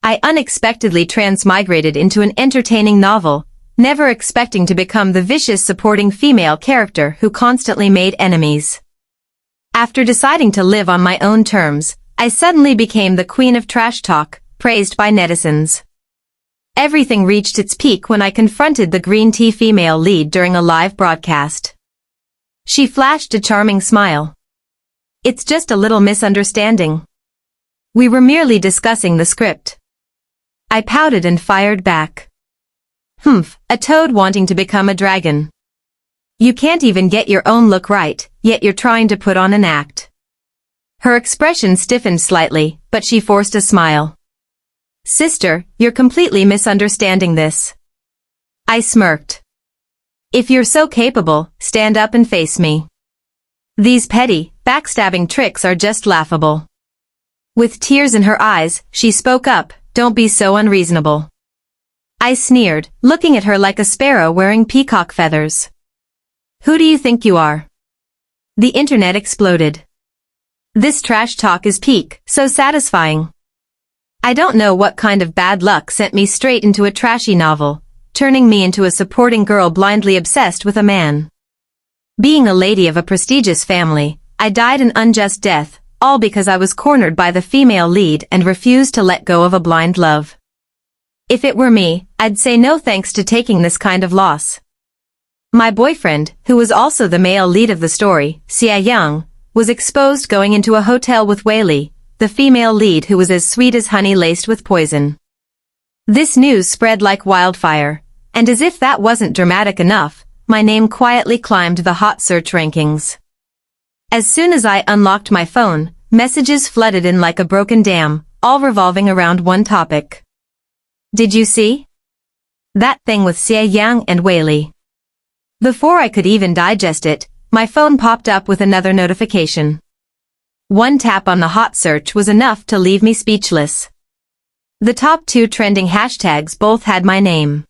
I unexpectedly transmigrated into an entertaining novel, never expecting to become the vicious supporting female character who constantly made enemies. After deciding to live on my own terms, I suddenly became the queen of trash talk, praised by netizens. Everything reached its peak when I confronted the green tea female lead during a live broadcast. She flashed a charming smile. "It's just a little misunderstanding. We were merely discussing the script." I pouted and fired back. "Humph, a toad wanting to become a dragon. You can't even get your own look right, yet you're trying to put on an act." Her expression stiffened slightly, but she forced a smile. "Sister, you're completely misunderstanding this." I smirked. "If you're so capable, stand up and face me. These petty, backstabbing tricks are just laughable." With tears in her eyes, she spoke up, "Don't be so unreasonable." I sneered, looking at her like a sparrow wearing peacock feathers. "Who do you think you are?" The internet exploded. This trash talk is peak, so satisfying. I don't know what kind of bad luck sent me straight into a trashy novel, turning me into a supporting girl blindly obsessed with a man. Being a lady of a prestigious family, I died an unjust death, all because I was cornered by the female lead and refused to let go of a blind love. If it were me, I'd say no thanks to taking this kind of loss. My boyfriend, who was also the male lead of the story, Sia Young, was exposed going into a hotel with Whaley, the female lead who was as sweet as honey laced with poison. This news spread like wildfire, and as if that wasn't dramatic enough, my name quietly climbed the hot search rankings. As soon as I unlocked my phone, messages flooded in like a broken dam, all revolving around one topic. "Did you see that thing with Sia Yang and Whaley?" Before I could even digest it, my phone popped up with another notification. One tap on the hot search was enough to leave me speechless. The top 2 trending hashtags both had my name.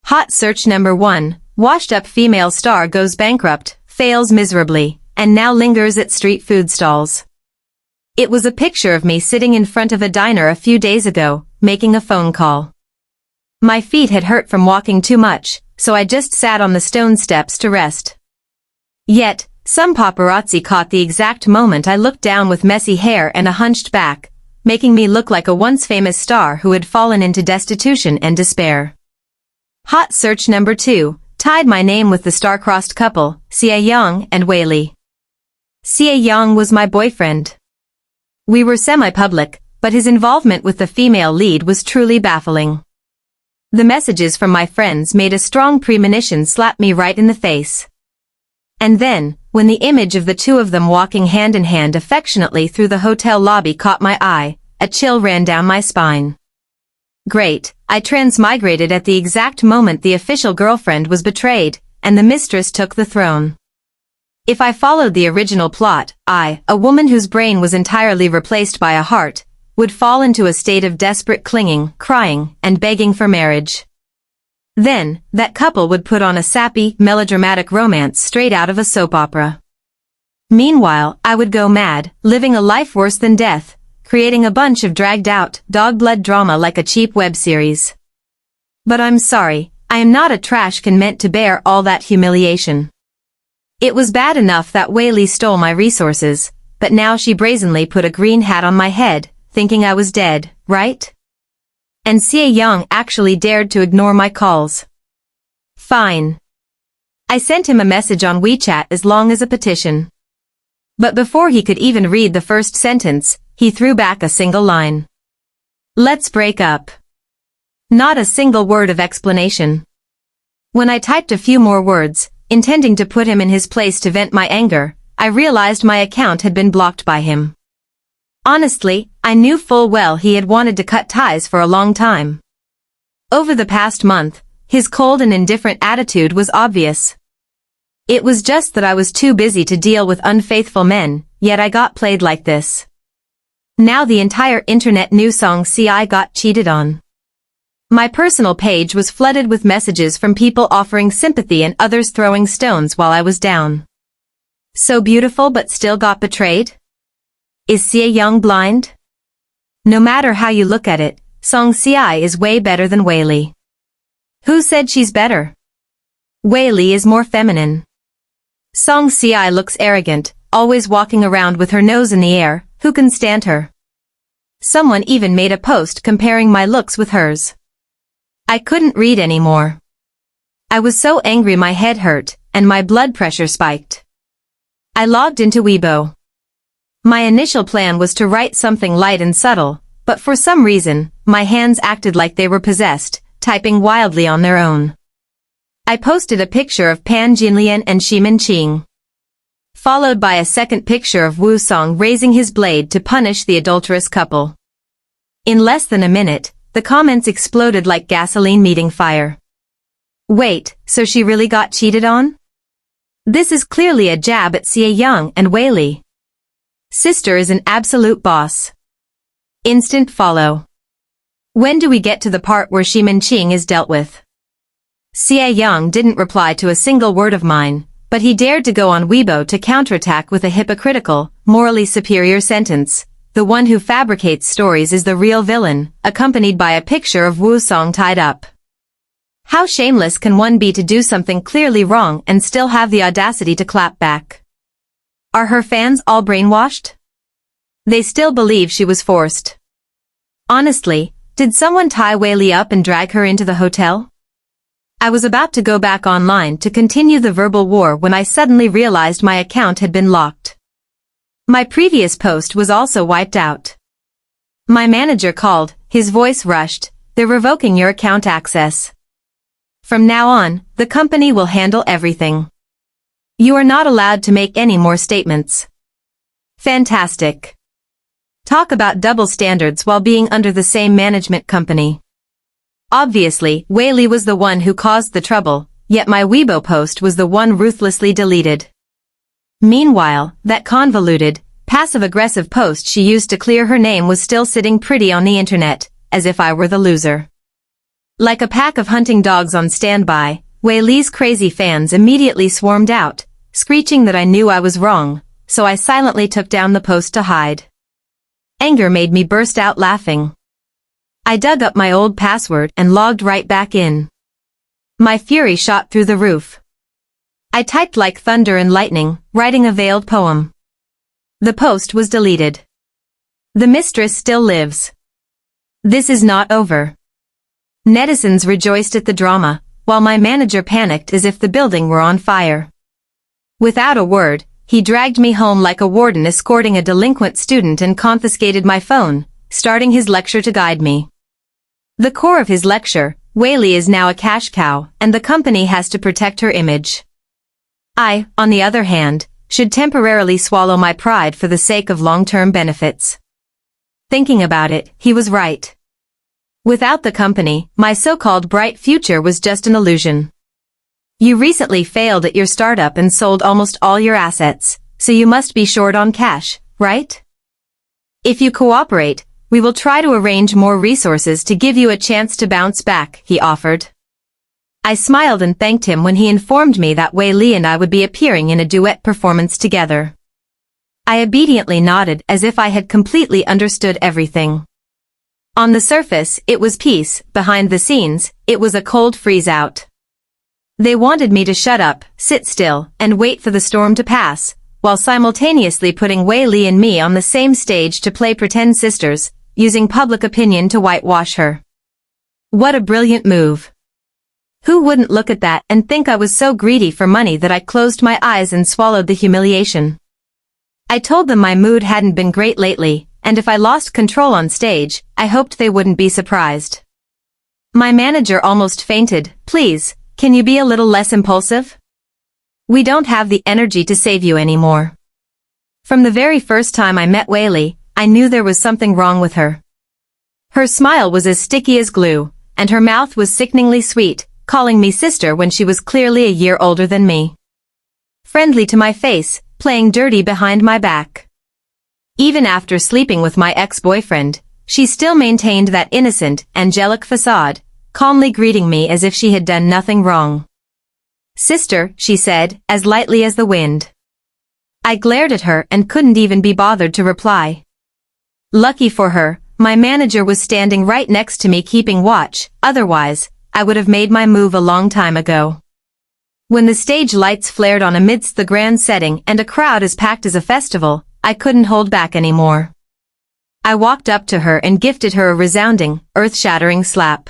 Hot search number 1, washed-up female star goes bankrupt, fails miserably, and now lingers at street food stalls. It was a picture of me sitting in front of a diner a few days ago, making a phone call. My feet had hurt from walking too much, so I just sat on the stone steps to rest. Yet, some paparazzi caught the exact moment I looked down with messy hair and a hunched back, making me look like a once famous star who had fallen into destitution and despair. Hot search number 2, tied my name with the star-crossed couple, Sia Young and Whaley. Sia Young was my boyfriend. We were semi-public, but his involvement with the female lead was truly baffling. The messages from my friends made a strong premonition slap me right in the face. And then, when the image of the two of them walking hand in hand affectionately through the hotel lobby caught my eye, a chill ran down my spine. Great, I transmigrated at the exact moment the official girlfriend was betrayed, and the mistress took the throne. If I followed the original plot, I, a woman whose brain was entirely replaced by a heart, would fall into a state of desperate clinging, crying, and begging for marriage. Then, that couple would put on a sappy, melodramatic romance straight out of a soap opera. Meanwhile, I would go mad, living a life worse than death, creating a bunch of dragged-out, dog-blood drama like a cheap web series. But I'm sorry, I am not a trash can meant to bear all that humiliation. It was bad enough that Whaley stole my resources, but now she brazenly put a green hat on my head, thinking I was dead, right? And Sia Young actually dared to ignore my calls. Fine. I sent him a message on WeChat as long as a petition. But before he could even read the first sentence, he threw back a single line. "Let's break up." Not a single word of explanation. When I typed a few more words, intending to put him in his place to vent my anger, I realized my account had been blocked by him. Honestly, I knew full well he had wanted to cut ties for a long time. Over the past month, his cold and indifferent attitude was obvious. It was just that I was too busy to deal with unfaithful men, yet I got played like this. Now the entire internet knew song CI got cheated on. My personal page was flooded with messages from people offering sympathy and others throwing stones while I was down. So beautiful but still got betrayed? Is Sia Young blind? No matter how you look at it, Song Si is way better than Wei Li. Who said she's better? Wei Li is more feminine. Song Si looks arrogant, always walking around with her nose in the air. Who can stand her? Someone even made a post comparing my looks with hers. I couldn't read anymore. I was so angry my head hurt, and my blood pressure spiked. I logged into Weibo. My initial plan was to write something light and subtle, but for some reason, my hands acted like they were possessed, typing wildly on their own. I posted a picture of Pan Jinlian and Ximen Qing, followed by a second picture of Wu Song raising his blade to punish the adulterous couple. In less than a minute, the comments exploded like gasoline meeting fire. Wait, so she really got cheated on? This is clearly a jab at Xie Yang and Wei Li. Sister is an absolute boss. Instant follow. When do we get to the part where Ximen Qing is dealt with? Xie Yang didn't reply to a single word of mine, but he dared to go on Weibo to counterattack with a hypocritical, morally superior sentence. The one who fabricates stories is the real villain, accompanied by a picture of Wu Song tied up. How shameless can one be to do something clearly wrong and still have the audacity to clap back? Are her fans all brainwashed? They still believe she was forced. Honestly, did someone tie Wei Li up and drag her into the hotel? I was about to go back online to continue the verbal war when I suddenly realized my account had been locked. My previous post was also wiped out. My manager called, his voice rushed, "They're revoking your account access. From now on, the company will handle everything. You are not allowed to make any more statements." Fantastic. Talk about double standards while being under the same management company. Obviously, Wei Li was the one who caused the trouble, yet my Weibo post was the one ruthlessly deleted. Meanwhile, that convoluted, passive-aggressive post she used to clear her name was still sitting pretty on the internet, as if I were the loser. Like a pack of hunting dogs on standby, Wei Li's crazy fans immediately swarmed out, screeching that I knew I was wrong, so I silently took down the post to hide. Anger made me burst out laughing. I dug up my old password and logged right back in. My fury shot through the roof. I typed like thunder and lightning, writing a veiled poem. The post was deleted. The mistress still lives. This is not over. Netizens rejoiced at the drama, while my manager panicked as if the building were on fire. Without a word, he dragged me home like a warden escorting a delinquent student and confiscated my phone, starting his lecture to guide me. The core of his lecture, Wei Li is now a cash cow, and the company has to protect her image. I, on the other hand, should temporarily swallow my pride for the sake of long-term benefits. Thinking about it, he was right. Without the company, my so-called bright future was just an illusion. You recently failed at your startup and sold almost all your assets, so you must be short on cash, right? If you cooperate, we will try to arrange more resources to give you a chance to bounce back, he offered. I smiled and thanked him when he informed me that Wei Li and I would be appearing in a duet performance together. I obediently nodded as if I had completely understood everything. On the surface, it was peace. Behind the scenes, it was a cold freeze-out. They wanted me to shut up, sit still, and wait for the storm to pass, while simultaneously putting Wei Li and me on the same stage to play pretend sisters, using public opinion to whitewash her. What a brilliant move. Who wouldn't look at that and think I was so greedy for money that I closed my eyes and swallowed the humiliation? I told them my mood hadn't been great lately, and if I lost control on stage, I hoped they wouldn't be surprised. My manager almost fainted. "Please, can you be a little less impulsive? We don't have the energy to save you anymore." From the very first time I met Wei Li, I knew there was something wrong with her. Her smile was as sticky as glue, and her mouth was sickeningly sweet, calling me sister when she was clearly a year older than me. Friendly to my face, playing dirty behind my back. Even after sleeping with my ex-boyfriend, she still maintained that innocent, angelic facade, calmly greeting me as if she had done nothing wrong. "Sister," she said, as lightly as the wind. I glared at her and couldn't even be bothered to reply. Lucky for her, My manager was standing right next to me keeping watch, otherwise, I would have made my move a long time ago. When the stage lights flared on amidst the grand setting and a crowd as packed as a festival, I couldn't hold back anymore. I walked up to her and gifted her a resounding, earth-shattering slap.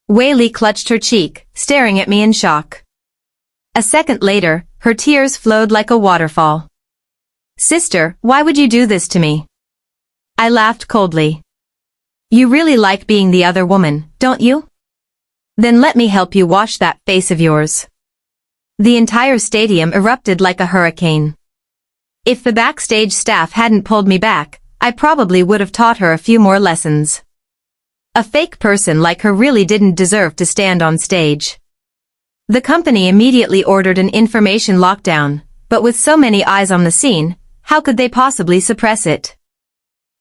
Whaley clutched her cheek, staring at me in shock. A second later, her tears flowed like a waterfall. "Sister, why would you do this to me?" I laughed coldly. "You really like being the other woman, don't you? Then let me help you wash that face of yours." The entire stadium erupted like a hurricane. If the backstage staff hadn't pulled me back, I probably would have taught her a few more lessons. A fake person like her really didn't deserve to stand on stage. The company immediately ordered an information lockdown, but with so many eyes on the scene, how could they possibly suppress it?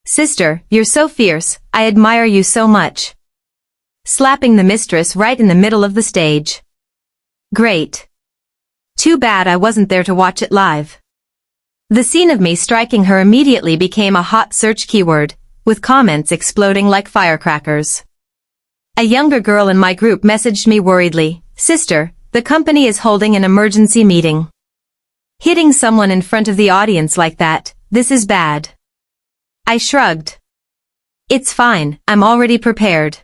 "Sister, you're so fierce, I admire you so much." Slapping the mistress right in the middle of the stage. Great. Too bad I wasn't there to watch it live. The scene of me striking her immediately became a hot search keyword, with comments exploding like firecrackers. A younger girl in my group messaged me worriedly, "Sister, the company is holding an emergency meeting. Hitting someone in front of the audience like that, this is bad." I shrugged. "It's fine, I'm already prepared.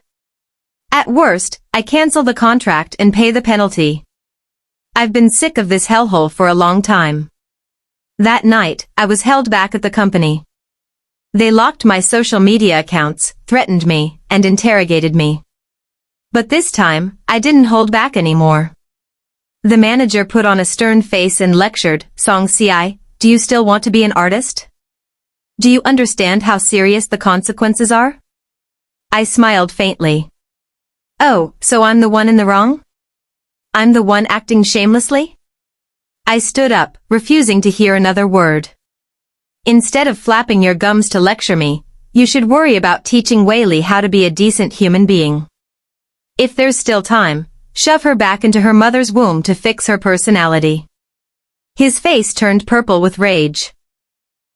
At worst, I cancel the contract and pay the penalty. I've been sick of this hellhole for a long time." That night, I was held back at the company. They locked my social media accounts, threatened me, and interrogated me. But this time, I didn't hold back anymore. The manager put on a stern face and lectured, "Song Si, do you still want to be an artist? Do you understand how serious the consequences are?" I smiled faintly. "Oh, so I'm the one in the wrong? I'm the one acting shamelessly?" I stood up, refusing to hear another word. "Instead of flapping your gums to lecture me, you should worry about teaching Whaley how to be a decent human being. If there's still time, shove her back into her mother's womb to fix her personality." His face turned purple with rage.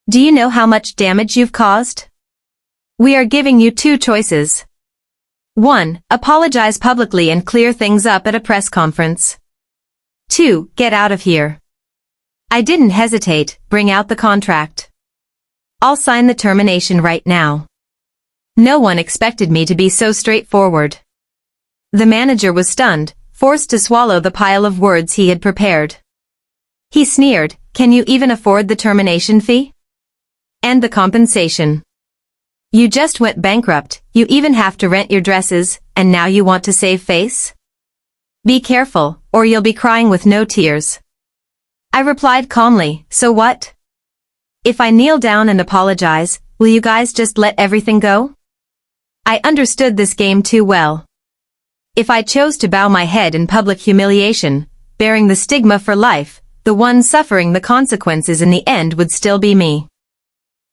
"Do you know how much damage you've caused? We are giving you two choices. 1. Apologize publicly and clear things up at a press conference. 2. Get out of here." I didn't hesitate, "Bring out the contract. I'll sign the termination right now." No one expected me to be so straightforward. The manager was stunned, forced to swallow the pile of words he had prepared. He sneered, "Can you even afford the termination fee? And the compensation? You just went bankrupt, you even have to rent your dresses, and now you want to save face? Be careful, or you'll be crying with no tears." I replied calmly, "So what? If I kneel down and apologize, will you guys just let everything go?" I understood this game too well. If I chose to bow my head in public humiliation, bearing the stigma for life, the one suffering the consequences in the end would still be me.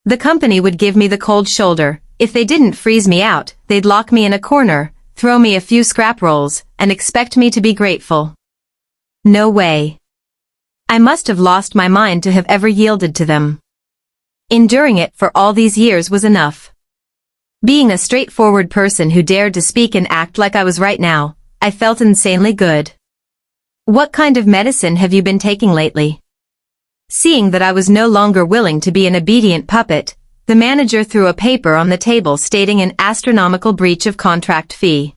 The company would give me the cold shoulder. If they didn't freeze me out, they'd lock me in a corner, throw me a few scrap rolls, and expect me to be grateful. No way. I must have lost my mind to have ever yielded to them. Enduring it for all these years was enough. Being a straightforward person who dared to speak and act like I was right now, I felt insanely good. "What kind of medicine have you been taking lately?" Seeing that I was no longer willing to be an obedient puppet, the manager threw a paper on the table stating an astronomical breach of contract fee.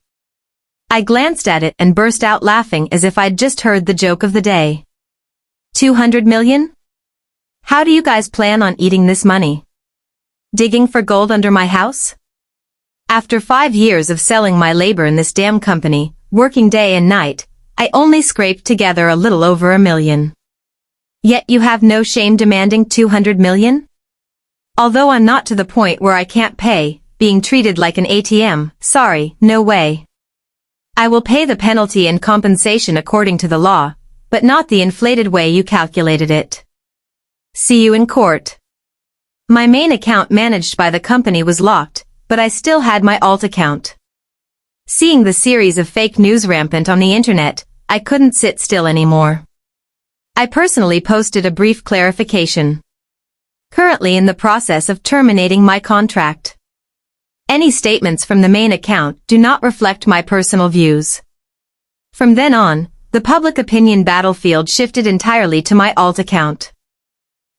I glanced at it and burst out laughing as if I'd just heard the joke of the day. 200 million? How do you guys plan on eating this money? Digging for gold under my house? After 5 years of selling my labor in this damn company, working day and night, I only scraped together a little over $1 million. Yet you have no shame demanding 200 million? Although I'm not to the point where I can't pay, being treated like an ATM, sorry, no way. I will pay the penalty and compensation according to the law, but not the inflated way you calculated it. See you in court. My main account managed by the company was locked, but I still had my alt account. Seeing the series of fake news rampant on the internet, I couldn't sit still anymore. I personally posted a brief clarification. Currently in the process of terminating my contract. Any statements from the main account do not reflect my personal views. From then on, the public opinion battlefield shifted entirely to my alt account.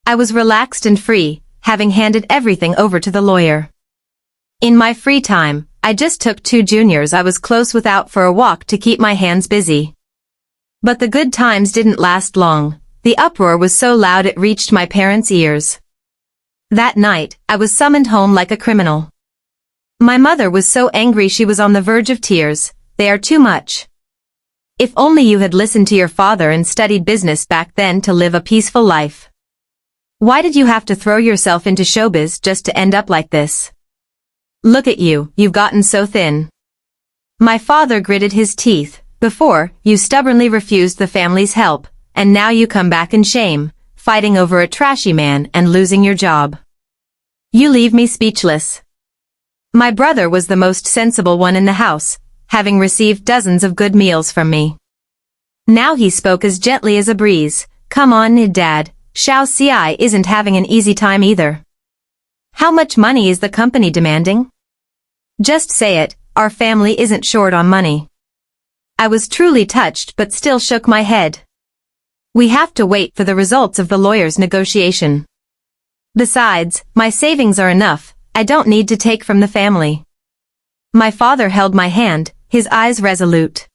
I was relaxed and free, having handed everything over to the lawyer. In my free time, I just took 2 juniors I was close with out for a walk to keep my hands busy. But the good times didn't last long. The uproar was so loud it reached my parents' ears. That night, I was summoned home like a criminal. My mother was so angry she was on the verge of tears. They are too much. If only you had listened to your father and studied business back then to live a peaceful life. Why did you have to throw yourself into showbiz just to end up like this? Look at you, you've gotten so thin. My father gritted his teeth. Before, you stubbornly refused the family's help, and now you come back in shame, fighting over a trashy man and losing your job. You leave me speechless. My brother was the most sensible one in the house, having received dozens of good meals from me. Now he spoke as gently as a breeze. Come on, Dad, Xiao Ci isn't having an easy time either. How much money is the company demanding? Just say it, our family isn't short on money. I was truly touched but still shook my head. We have to wait for the results of the lawyer's negotiation. Besides, my savings are enough, I don't need to take from the family. My father held my hand, his eyes resolute.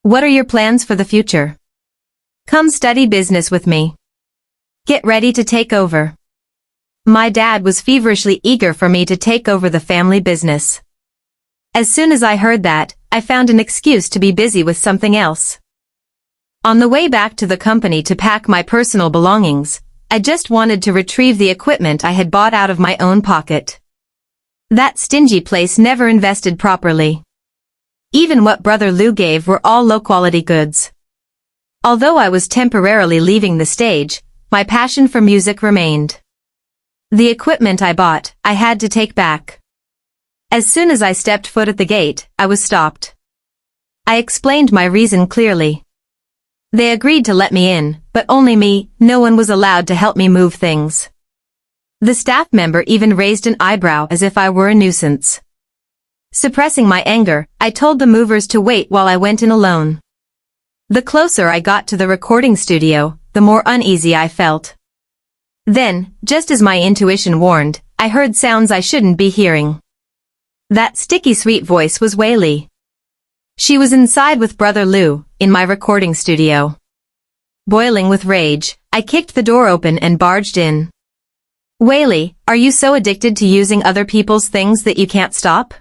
What are your plans for the future? Come study business with me. Get ready to take over. My dad was feverishly eager for me to take over the family business. As soon as I heard that, I found an excuse to be busy with something else. On the way back to the company to pack my personal belongings, I just wanted to retrieve the equipment I had bought out of my own pocket. That stingy place never invested properly. Even what Brother Liu gave were all low-quality goods. Although I was temporarily leaving the stage, my passion for music remained. The equipment I bought, I had to take back. As soon as I stepped foot at the gate, I was stopped. I explained my reason clearly. They agreed to let me in, but only me, no one was allowed to help me move things. The staff member even raised an eyebrow as if I were a nuisance. Suppressing my anger, I told the movers to wait while I went in alone. The closer I got to the recording studio, the more uneasy I felt. Then, just as my intuition warned, I heard sounds I shouldn't be hearing. That sticky sweet voice was Wei Li. She was inside with Brother Liu, in my recording studio. Boiling with rage, I kicked the door open and barged in. Wei Li, are you so addicted to using other people's things that you can't stop?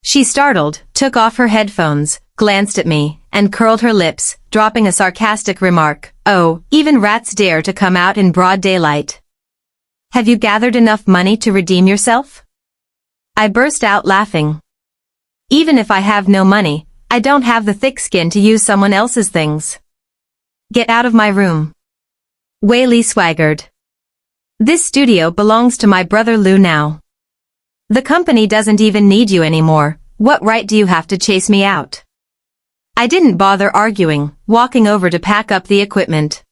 She startled, took off her headphones, glanced at me, and curled her lips, dropping a sarcastic remark. Oh, even rats dare to come out in broad daylight. Have you gathered enough money to redeem yourself? I burst out laughing. Even if I have no money, I don't have the thick skin to use someone else's things. Get out of my room. Wei Li swaggered. This studio belongs to my brother Liu now. The company doesn't even need you anymore. What right do you have to chase me out? I didn't bother arguing, walking over to pack up the equipment.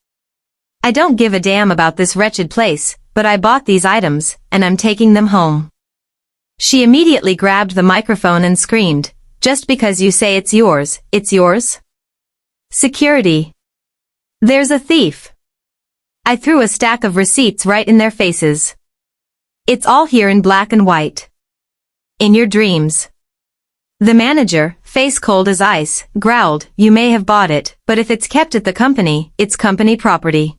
I don't give a damn about this wretched place, but I bought these items, and I'm taking them home. She immediately grabbed the microphone and screamed, just because you say it's yours, it's yours? Security. There's a thief. I threw a stack of receipts right in their faces. It's all here in black and white. In your dreams. The manager, face cold as ice, growled, you may have bought it, but if it's kept at the company, it's company property.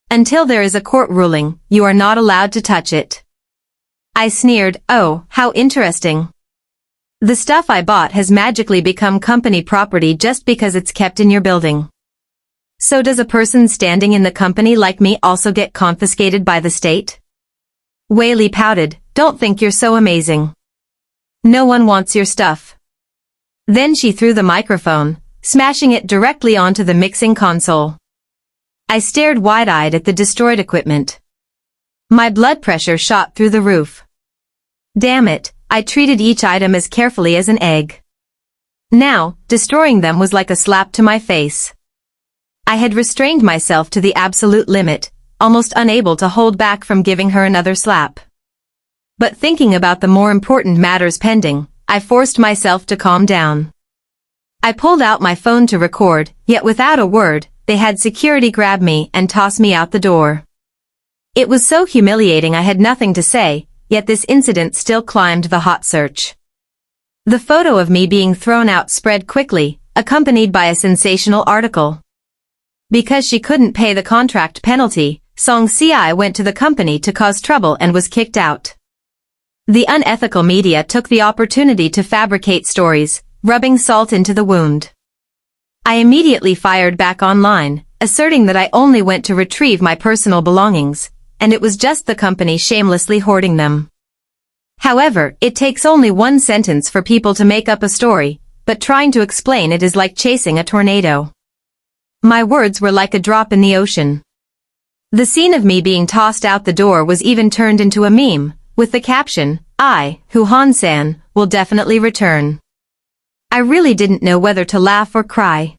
Until there is a court ruling, you are not allowed to touch it. I sneered, oh, how interesting. The stuff I bought has magically become company property just because it's kept in your building. So does a person standing in the company like me also get confiscated by the state? Wei Li pouted, don't think you're so amazing. No one wants your stuff. Then she threw the microphone, smashing it directly onto the mixing console. I stared wide-eyed at the destroyed equipment. My blood pressure shot through the roof. Damn it, I treated each item as carefully as an egg. Now, destroying them was like a slap to my face. I had restrained myself to the absolute limit, almost unable to hold back from giving her another slap. But thinking about the more important matters pending, I forced myself to calm down. I pulled out my phone to record, yet without a word, they had security grab me and toss me out the door. It was so humiliating I had nothing to say, yet this incident still climbed the hot search. The photo of me being thrown out spread quickly, accompanied by a sensational article. Because she couldn't pay the contract penalty, Song Si went to the company to cause trouble and was kicked out. The unethical media took the opportunity to fabricate stories, rubbing salt into the wound. I immediately fired back online, asserting that I only went to retrieve my personal belongings, and it was just the company shamelessly hoarding them. However, it takes only one sentence for people to make up a story, but trying to explain it is like chasing a tornado. My words were like a drop in the ocean. The scene of me being tossed out the door was even turned into a meme, with the caption, "I, who Han-san, will definitely return." I really didn't know whether to laugh or cry.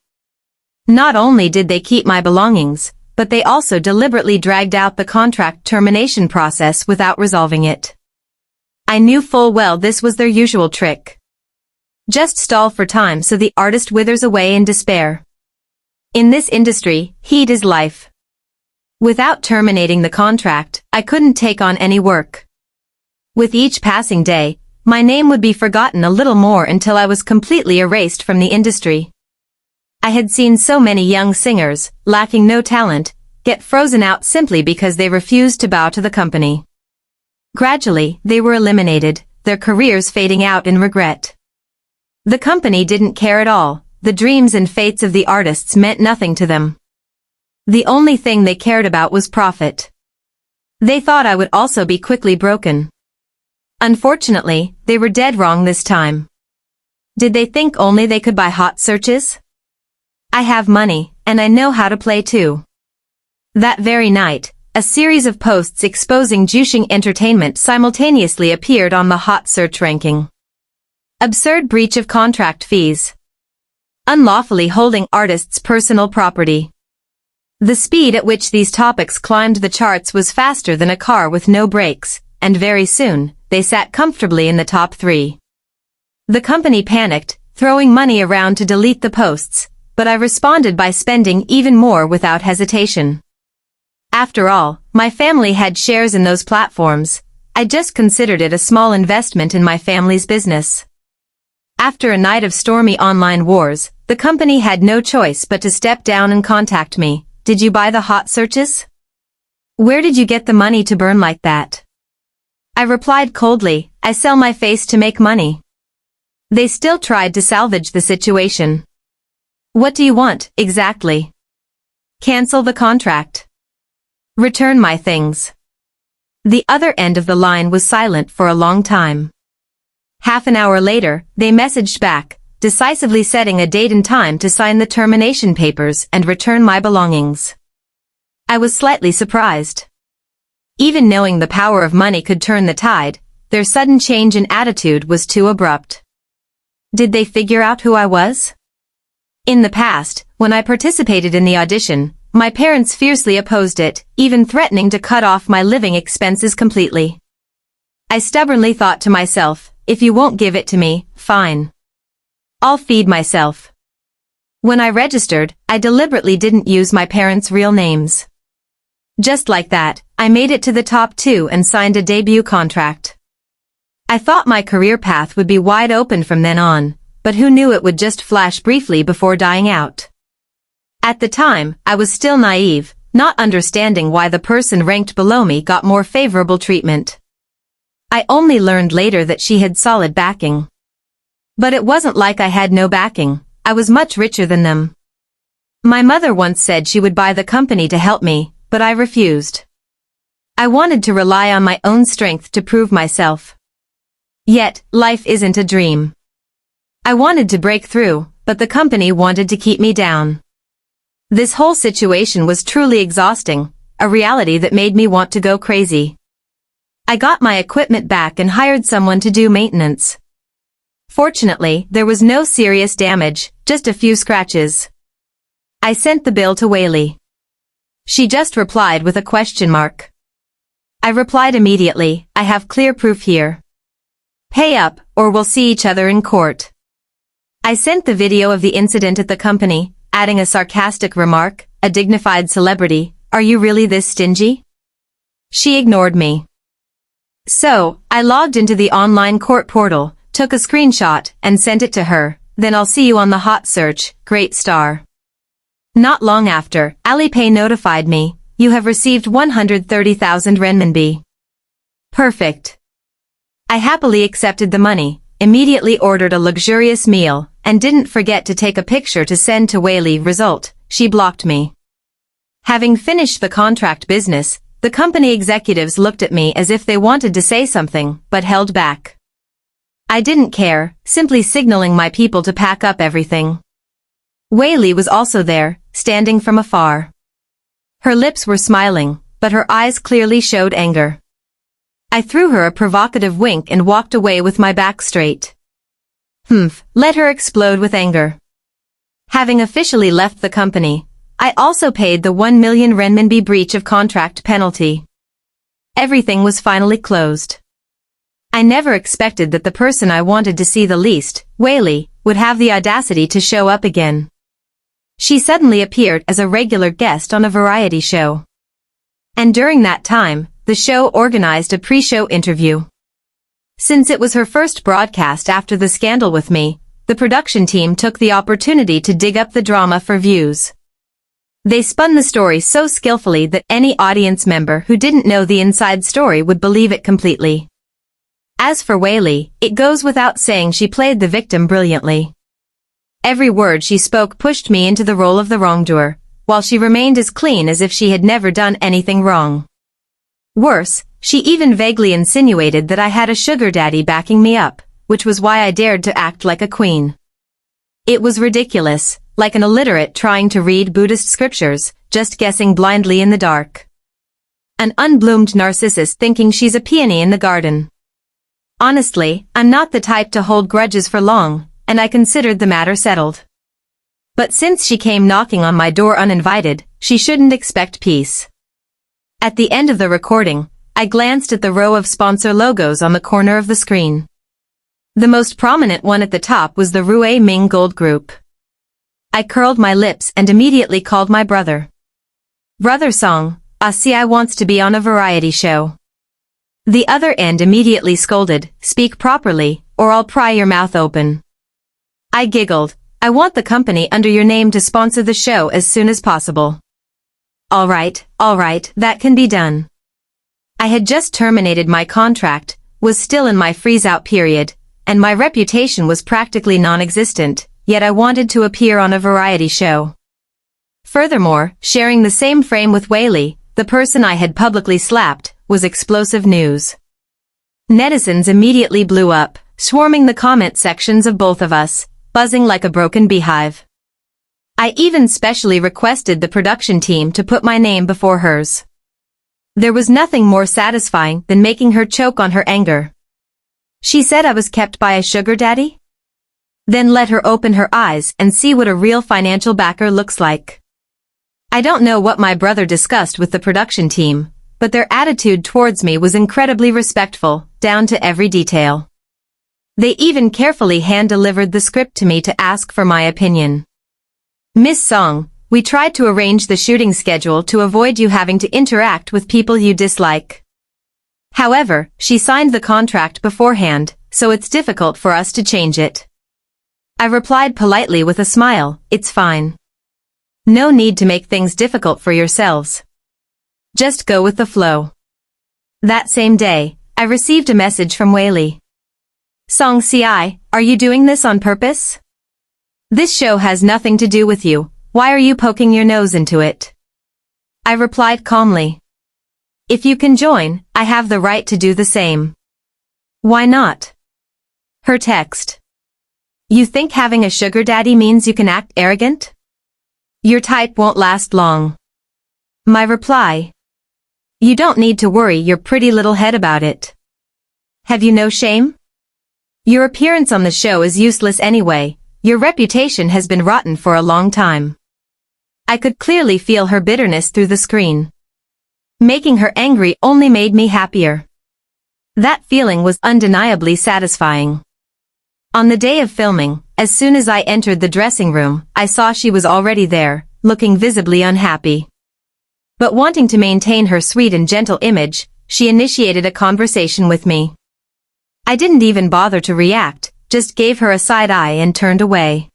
Not only did they keep my belongings, but they also deliberately dragged out the contract termination process without resolving it. I knew full well this was their usual trick. Just stall for time so the artist withers away in despair. In this industry, heat is life. Without terminating the contract, I couldn't take on any work. With each passing day, my name would be forgotten a little more until I was completely erased from the industry. I had seen so many young singers, lacking no talent, get frozen out simply because they refused to bow to the company. Gradually, they were eliminated, their careers fading out in regret. The company didn't care at all, the dreams and fates of the artists meant nothing to them. The only thing they cared about was profit. They thought I would also be quickly broken. Unfortunately, they were dead wrong this time. Did they think only they could buy hot searches? I have money, and I know how to play too. That very night, a series of posts exposing Jushing Entertainment simultaneously appeared on the hot search ranking. Absurd breach of contract fees. Unlawfully holding artists' personal property. The speed at which these topics climbed the charts was faster than a car with no brakes, and very soon, they sat comfortably in the top 3. The company panicked, throwing money around to delete the posts, but I responded by spending even more without hesitation. After all, my family had shares in those platforms. I just considered it a small investment in my family's business. After a night of stormy online wars, the company had no choice but to step down and contact me. Did you buy the hot searches? Where did you get the money to burn like that? I replied coldly, I sell my face to make money. They still tried to salvage the situation. What do you want, exactly? Cancel the contract. Return my things. The other end of the line was silent for a long time. Half an hour later, they messaged back, decisively setting a date and time to sign the termination papers and return my belongings. I was slightly surprised. Even knowing the power of money could turn the tide, their sudden change in attitude was too abrupt. Did they figure out who I was? In the past, when I participated in the audition, my parents fiercely opposed it, even threatening to cut off my living expenses completely. I stubbornly thought to myself, if you won't give it to me, fine. I'll feed myself. When I registered, I deliberately didn't use my parents' real names. Just like that, I made it to the top 2 and signed a debut contract. I thought my career path would be wide open from then on, but who knew it would just flash briefly before dying out. At the time, I was still naive, not understanding why the person ranked below me got more favorable treatment. I only learned later that she had solid backing. But it wasn't like I had no backing, I was much richer than them. My mother once said she would buy the company to help me, but I refused. I wanted to rely on my own strength to prove myself. Yet, life isn't a dream. I wanted to break through, but the company wanted to keep me down. This whole situation was truly exhausting, a reality that made me want to go crazy. I got my equipment back and hired someone to do maintenance. Fortunately, there was no serious damage, just a few scratches. I sent the bill to Whaley. She just replied with a question mark. I replied immediately, I have clear proof here. Pay up, or we'll see each other in court. I sent the video of the incident at the company, adding a sarcastic remark, a dignified celebrity, are you really this stingy? She ignored me. So, I logged into the online court portal, took a screenshot, and sent it to her, then I'll see you on the hot search, great star. Not long after, Alipay notified me, you have received 130,000 renminbi. Perfect. I happily accepted the money, immediately ordered a luxurious meal, and didn't forget to take a picture to send to Weili. Result, she blocked me. Having finished the contract business, the company executives looked at me as if they wanted to say something, but held back. I didn't care, simply signaling my people to pack up everything. Weili was also there, standing from afar. Her lips were smiling, but her eyes clearly showed anger. I threw her a provocative wink and walked away with my back straight. Let her explode with anger. Having officially left the company, I also paid the 1 million renminbi breach of contract penalty. Everything was finally closed. I never expected that the person I wanted to see the least, Weili, would have the audacity to show up again. She suddenly appeared as a regular guest on a variety show. And during that time, the show organized a pre-show interview. Since it was her first broadcast after the scandal with me, the production team took the opportunity to dig up the drama for views. They spun the story so skillfully that any audience member who didn't know the inside story would believe it completely. As for Weili, it goes without saying she played the victim brilliantly. Every word she spoke pushed me into the role of the wrongdoer, while she remained as clean as if she had never done anything wrong. Worse, she even vaguely insinuated that I had a sugar daddy backing me up, which was why I dared to act like a queen. It was ridiculous, like an illiterate trying to read Buddhist scriptures, just guessing blindly in the dark. An unbloomed narcissus thinking she's a peony in the garden. Honestly, I'm not the type to hold grudges for long, and I considered the matter settled. But since she came knocking on my door uninvited, she shouldn't expect peace. At the end of the recording, I glanced at the row of sponsor logos on the corner of the screen. The most prominent one at the top was the Rue Ming Gold Group. I curled my lips and immediately called my brother. Brother Song, I wants to be on a variety show. The other end immediately scolded, speak properly, or I'll pry your mouth open. I giggled, I want the company under your name to sponsor the show as soon as possible. All right, that can be done. I had just terminated my contract, was still in my freeze-out period, and my reputation was practically non-existent, yet I wanted to appear on a variety show. Furthermore, sharing the same frame with Weili, the person I had publicly slapped, was explosive news. Netizens immediately blew up, swarming the comment sections of both of us, buzzing like a broken beehive. I even specially requested the production team to put my name before hers. There was nothing more satisfying than making her choke on her anger. She said I was kept by a sugar daddy? Then let her open her eyes and see what a real financial backer looks like. I don't know what my brother discussed with the production team, but their attitude towards me was incredibly respectful, down to every detail. They even carefully hand-delivered the script to me to ask for my opinion. Miss Song, we tried to arrange the shooting schedule to avoid you having to interact with people you dislike. However, she signed the contract beforehand, so it's difficult for us to change it. I replied politely with a smile, it's fine. No need to make things difficult for yourselves. Just go with the flow. That same day, I received a message from Weili. Song Ci, are you doing this on purpose? This show has nothing to do with you, why are you poking your nose into it? I replied calmly. If you can join, I have the right to do the same. Why not? Her text. You think having a sugar daddy means you can act arrogant? Your type won't last long. My reply. You don't need to worry your pretty little head about it. Have you no shame? Your appearance on the show is useless anyway, your reputation has been rotten for a long time. I could clearly feel her bitterness through the screen. Making her angry only made me happier. That feeling was undeniably satisfying. On the day of filming, as soon as I entered the dressing room, I saw she was already there, looking visibly unhappy. But wanting to maintain her sweet and gentle image, she initiated a conversation with me. I didn't even bother to react, just gave her a side eye and turned away.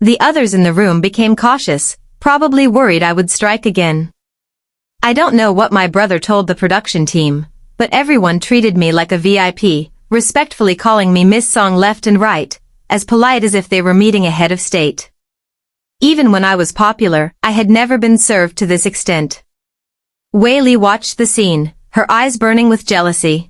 The others in the room became cautious, probably worried I would strike again. I don't know what my brother told the production team, but everyone treated me like a VIP, respectfully calling me Miss Song left and right, as polite as if they were meeting a head of state. Even when I was popular, I had never been served to this extent. Wei Li watched the scene, her eyes burning with jealousy.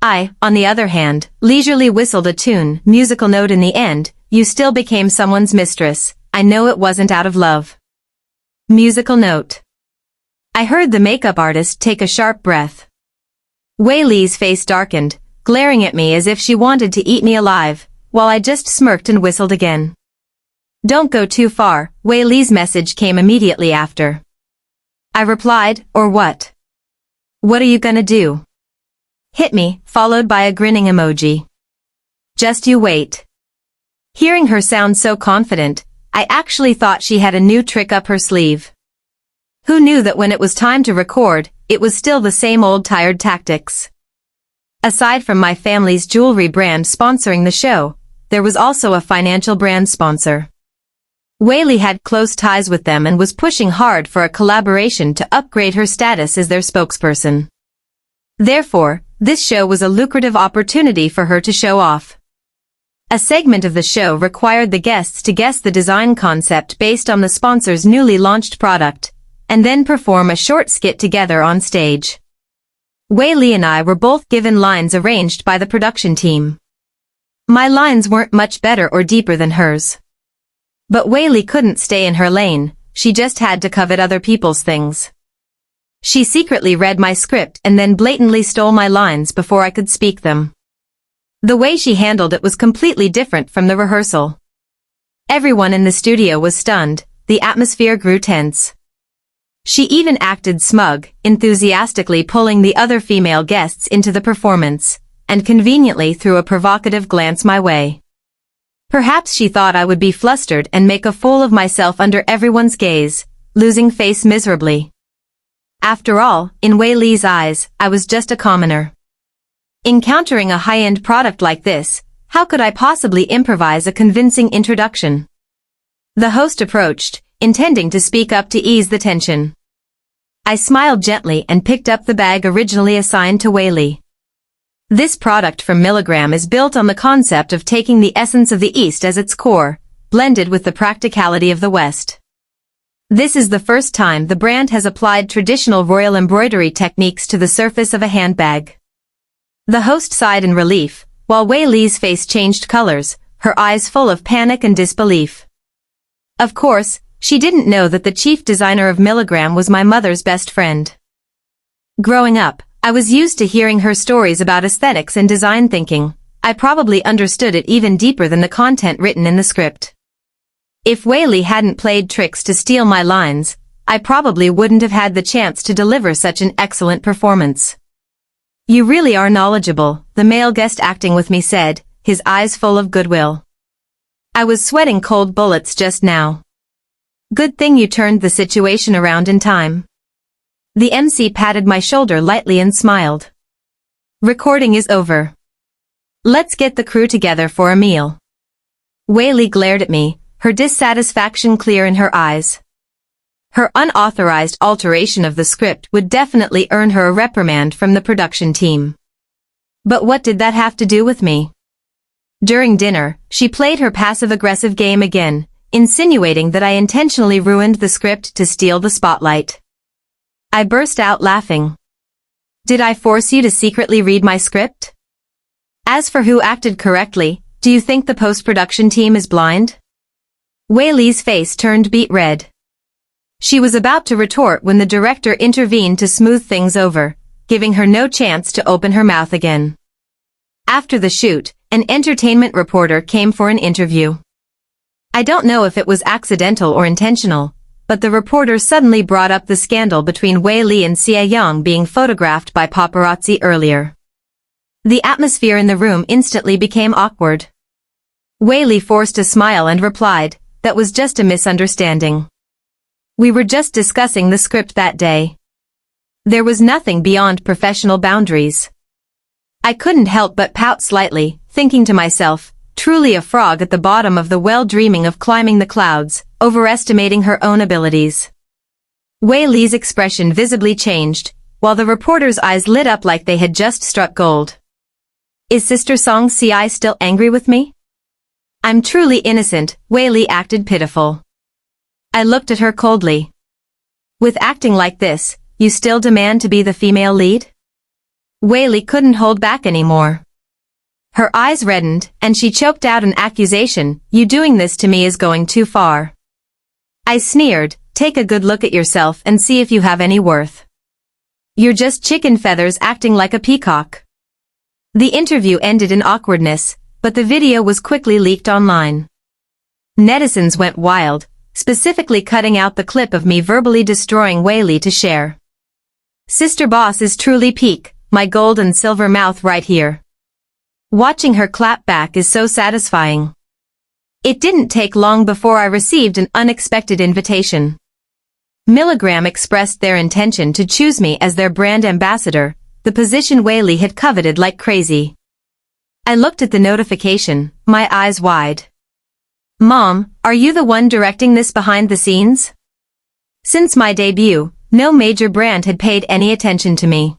I, on the other hand, leisurely whistled a tune, musical note in the end, you still became someone's mistress, I know it wasn't out of love. Musical note. I heard the makeup artist take a sharp breath. Wei Li's face darkened, glaring at me as if she wanted to eat me alive, while I just smirked and whistled again. Don't go too far, Wei Li's message came immediately after. I replied, or what? What are you gonna do? Hit me, followed by a grinning emoji. Just you wait. Hearing her sound so confident, I actually thought she had a new trick up her sleeve. Who knew that when it was time to record, it was still the same old tired tactics? Aside from my family's jewelry brand sponsoring the show, there was also a financial brand sponsor. Wei Li had close ties with them and was pushing hard for a collaboration to upgrade her status as their spokesperson. Therefore, this show was a lucrative opportunity for her to show off. A segment of the show required the guests to guess the design concept based on the sponsor's newly launched product, and then perform a short skit together on stage. Wei Li and I were both given lines arranged by the production team. My lines weren't much better or deeper than hers. But Wei Li couldn't stay in her lane, she just had to covet other people's things. She secretly read my script and then blatantly stole my lines before I could speak them. The way she handled it was completely different from the rehearsal. Everyone in the studio was stunned, the atmosphere grew tense. She even acted smug, enthusiastically pulling the other female guests into the performance, and conveniently threw a provocative glance my way. Perhaps she thought I would be flustered and make a fool of myself under everyone's gaze, losing face miserably. After all, in Wei Li's eyes, I was just a commoner. Encountering a high-end product like this, how could I possibly improvise a convincing introduction? The host approached, intending to speak up to ease the tension. I smiled gently and picked up the bag originally assigned to Wei Li. This product from Milligram is built on the concept of taking the essence of the East as its core, blended with the practicality of the West. This is the first time the brand has applied traditional royal embroidery techniques to the surface of a handbag. The host sighed in relief, while Wei Li's face changed colors, her eyes full of panic and disbelief. Of course, she didn't know that the chief designer of Milligram was my mother's best friend. Growing up, I was used to hearing her stories about aesthetics and design thinking. I probably understood it even deeper than the content written in the script. If Wei Li hadn't played tricks to steal my lines, I probably wouldn't have had the chance to deliver such an excellent performance. You really are knowledgeable, the male guest acting with me said, his eyes full of goodwill. I was sweating cold bullets just now. Good thing you turned the situation around in time. The MC patted my shoulder lightly and smiled. Recording is over. Let's get the crew together for a meal. Wei Li glared at me, her dissatisfaction clear in her eyes. Her unauthorized alteration of the script would definitely earn her a reprimand from the production team. But what did that have to do with me? During dinner, she played her passive-aggressive game again, insinuating that I intentionally ruined the script to steal the spotlight. I burst out laughing. Did I force you to secretly read my script? As for who acted correctly, do you think the post-production team is blind? Wei Li's face turned beet red. She was about to retort when the director intervened to smooth things over, giving her no chance to open her mouth again. After the shoot, an entertainment reporter came for an interview. I don't know if it was accidental or intentional, but the reporter suddenly brought up the scandal between Wei Li and Xie Yang being photographed by paparazzi earlier. The atmosphere in the room instantly became awkward. Wei Li forced a smile and replied, "That was just a misunderstanding. We were just discussing the script that day. There was nothing beyond professional boundaries." I couldn't help but pout slightly, thinking to myself, truly a frog at the bottom of the well, dreaming of climbing the clouds, overestimating her own abilities. Wei Li's expression visibly changed, while the reporter's eyes lit up like they had just struck gold. "Is Sister Song Ci still angry with me? I'm truly innocent." Wei Li acted pitiful. I looked at her coldly. "With acting like this, you still demand to be the female lead?" Wei Li couldn't hold back anymore. Her eyes reddened, and she choked out an accusation, "You doing this to me is going too far." I sneered, "Take a good look at yourself and see if you have any worth. You're just chicken feathers acting like a peacock." The interview ended in awkwardness, but the video was quickly leaked online. Netizens went wild, specifically cutting out the clip of me verbally destroying Wei Li to share. "Sister Boss is truly peak, my gold and silver mouth right here. Watching her clap back is so satisfying." It didn't take long before I received an unexpected invitation. Milligram expressed their intention to choose me as their brand ambassador, the position Wei Li had coveted like crazy. I looked at the notification, my eyes wide. "Mom, are you the one directing this behind the scenes?" Since my debut, no major brand had paid any attention to me.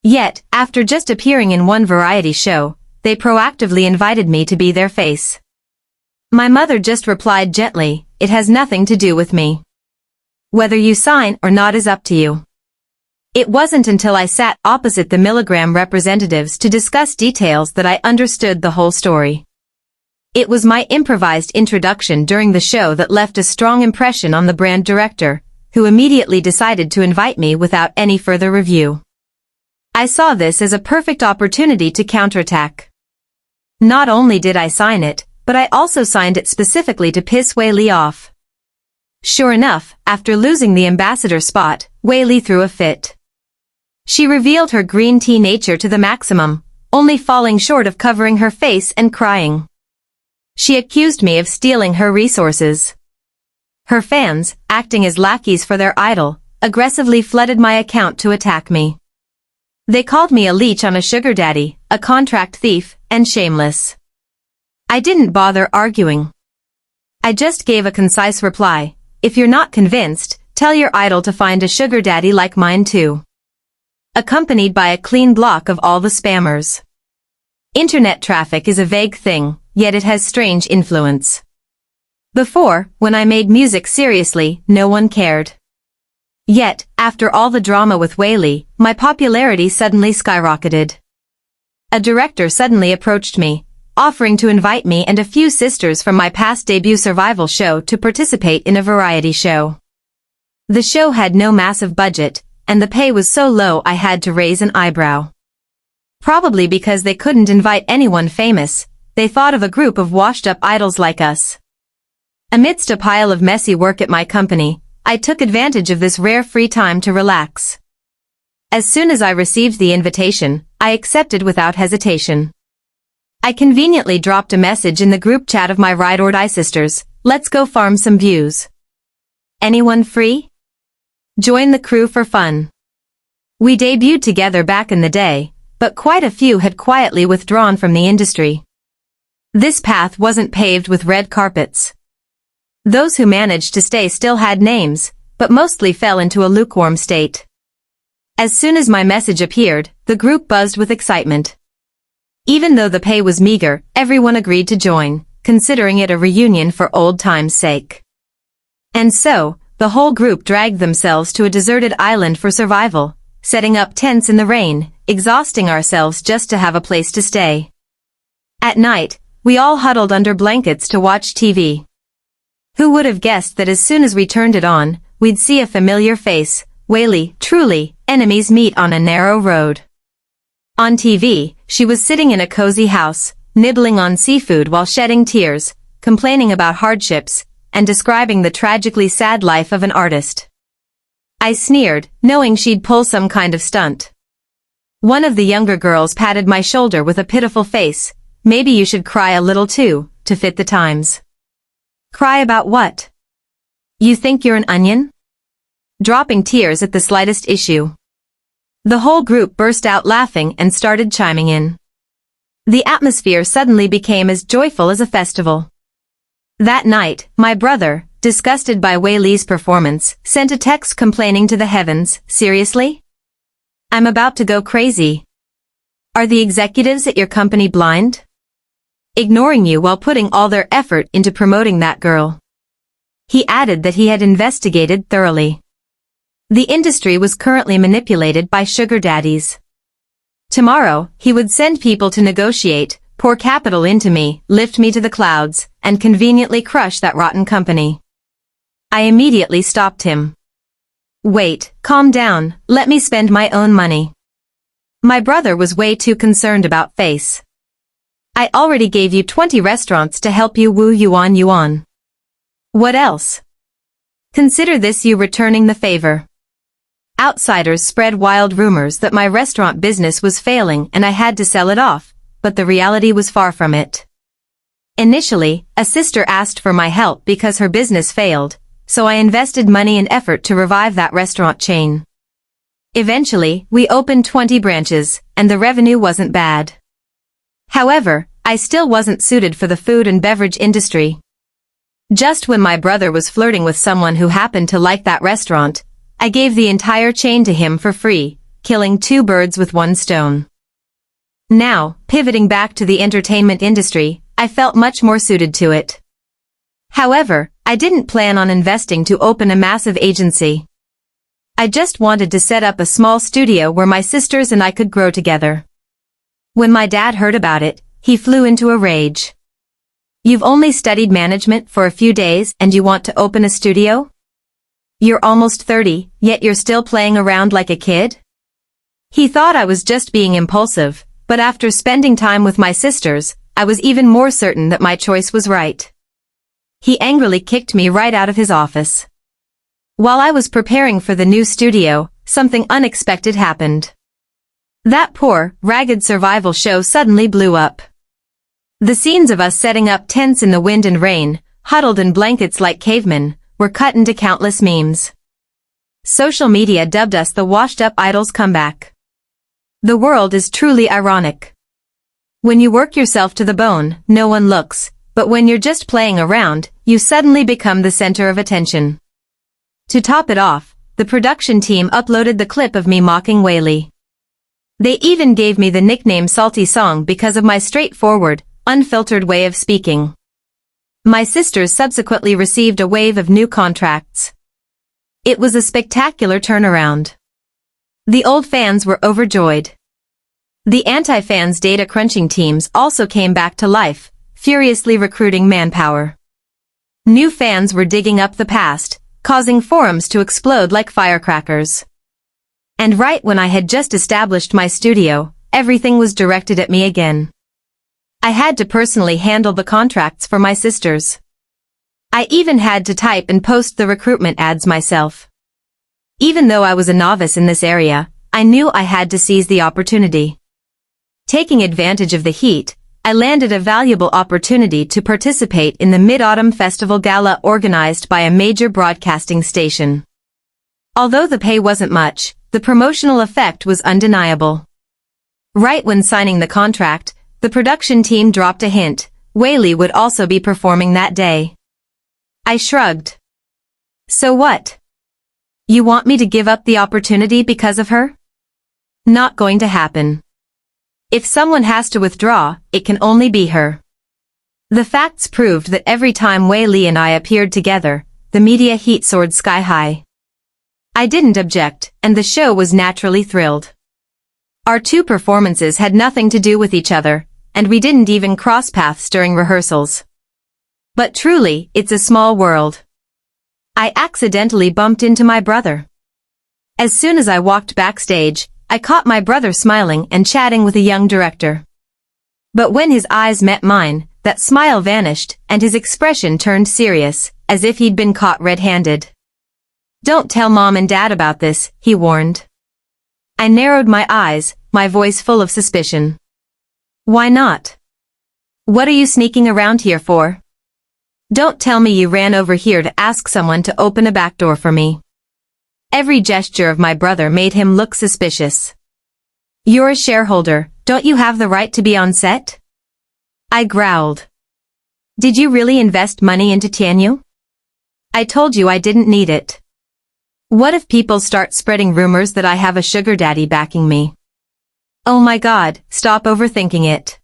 Yet, after just appearing in one variety show, they proactively invited me to be their face. My mother just replied gently, "It has nothing to do with me. Whether you sign or not is up to you." It wasn't until I sat opposite the Milligram representatives to discuss details that I understood the whole story. It was my improvised introduction during the show that left a strong impression on the brand director, who immediately decided to invite me without any further review. I saw this as a perfect opportunity to counterattack. Not only did I sign it, but I also signed it specifically to piss Wei Li off. Sure enough, after losing the ambassador spot, Wei Li threw a fit. She revealed her green tea nature to the maximum, only falling short of covering her face and crying. She accused me of stealing her resources. Her fans, acting as lackeys for their idol, aggressively flooded my account to attack me. They called me a leech on a sugar daddy, a contract thief, and shameless. I didn't bother arguing. I just gave a concise reply, "If you're not convinced, tell your idol to find a sugar daddy like mine too." Accompanied by a clean block of all the spammers. Internet traffic is a vague thing, yet it has strange influence. Before, when I made music seriously, no one cared. Yet, after all the drama with Wei Li, my popularity suddenly skyrocketed. A director suddenly approached me, offering to invite me and a few sisters from my past debut survival show to participate in a variety show. The show had no massive budget, and the pay was so low I had to raise an eyebrow. Probably because they couldn't invite anyone famous, they thought of a group of washed-up idols like us. Amidst a pile of messy work at my company, I took advantage of this rare free time to relax. As soon as I received the invitation, I accepted without hesitation. I conveniently dropped a message in the group chat of my ride-or-die sisters, "Let's go farm some views. Anyone free? Join the crew for fun." We debuted together back in the day, but quite a few had quietly withdrawn from the industry. This path wasn't paved with red carpets. Those who managed to stay still had names, but mostly fell into a lukewarm state. As soon as my message appeared, the group buzzed with excitement. Even though the pay was meager, everyone agreed to join, considering it a reunion for old times' sake. And so, the whole group dragged themselves to a deserted island for survival, setting up tents in the rain, exhausting ourselves just to have a place to stay. At night, we all huddled under blankets to watch TV. Who would have guessed that as soon as we turned it on, we'd see a familiar face, Wei Li. Truly, enemies meet on a narrow road. On TV, she was sitting in a cozy house, nibbling on seafood while shedding tears, complaining about hardships, and describing the tragically sad life of an artist. I sneered, knowing she'd pull some kind of stunt. One of the younger girls patted my shoulder with a pitiful face. Maybe you should cry a little too, to fit the times. Cry about what? You think you're an onion? Dropping tears at the slightest issue. The whole group burst out laughing and started chiming in. The atmosphere suddenly became as joyful as a festival. That night, my brother, disgusted by Wei Li's performance, sent a text complaining to the heavens, "Seriously? I'm about to go crazy. Are the executives at your company blind? Ignoring you while putting all their effort into promoting that girl." He added that he had investigated thoroughly. The industry was currently manipulated by sugar daddies. Tomorrow, he would send people to negotiate, pour capital into me, lift me to the clouds, and conveniently crush that rotten company. I immediately stopped him. Wait, calm down, let me spend my own money. My brother was way too concerned about face. I already gave you 20 restaurants to help you woo yuan. What else? Consider this you returning the favor. Outsiders spread wild rumors that my restaurant business was failing and I had to sell it off, but the reality was far from it. Initially, a sister asked for my help because her business failed, so I invested money and effort to revive that restaurant chain. Eventually, we opened 20 branches, and the revenue wasn't bad. However, I still wasn't suited for the food and beverage industry. Just when my brother was flirting with someone who happened to like that restaurant, I gave the entire chain to him for free, killing 2 birds with 1 stone. Now, pivoting back to the entertainment industry, I felt much more suited to it. However, I didn't plan on investing to open a massive agency. I just wanted to set up a small studio where my sisters and I could grow together. When my dad heard about it, he flew into a rage. You've only studied management for a few days and you want to open a studio? You're almost 30, yet you're still playing around like a kid? He thought I was just being impulsive, but after spending time with my sisters, I was even more certain that my choice was right. He angrily kicked me right out of his office. While I was preparing for the new studio, something unexpected happened. That poor, ragged survival show suddenly blew up. The scenes of us setting up tents in the wind and rain, huddled in blankets like cavemen, were cut into countless memes. Social media dubbed us the washed-up idols comeback. The world is truly ironic. When you work yourself to the bone, no one looks, but when you're just playing around, you suddenly become the center of attention. To top it off, the production team uploaded the clip of me mocking Wei Li. They even gave me the nickname Salty Song because of my straightforward, unfiltered way of speaking. My sisters subsequently received a wave of new contracts. It was a spectacular turnaround. The old fans were overjoyed. The anti-fans data crunching teams also came back to life, furiously recruiting manpower. New fans were digging up the past, causing forums to explode like firecrackers. And right when I had just established my studio, everything was directed at me again. I had to personally handle the contracts for my sisters. I even had to type and post the recruitment ads myself. Even though I was a novice in this area, I knew I had to seize the opportunity. Taking advantage of the heat, I landed a valuable opportunity to participate in the Mid-Autumn Festival Gala organized by a major broadcasting station. Although the pay wasn't much, the promotional effect was undeniable. Right when signing the contract, the production team dropped a hint: Wei Li would also be performing that day. I shrugged. So what? You want me to give up the opportunity because of her? Not going to happen. If someone has to withdraw, it can only be her. The facts proved that every time Wei Li and I appeared together, the media heat soared sky high. I didn't object, and the show was naturally thrilled. Our 2 performances had nothing to do with each other, and we didn't even cross paths during rehearsals. But truly, it's a small world. I accidentally bumped into my brother. As soon as I walked backstage, I caught my brother smiling and chatting with a young director. But when his eyes met mine, that smile vanished and his expression turned serious, as if he'd been caught red-handed. "Don't tell Mom and Dad about this," he warned. I narrowed my eyes, my voice full of suspicion. "Why not? What are you sneaking around here for? Don't tell me you ran over here to ask someone to open a back door for me." Every gesture of my brother made him look suspicious. "You're a shareholder, don't you have the right to be on set?" I growled. "Did you really invest money into Tianyu? I told you I didn't need it. What if people start spreading rumors that I have a sugar daddy backing me?" "Oh my God, stop overthinking it.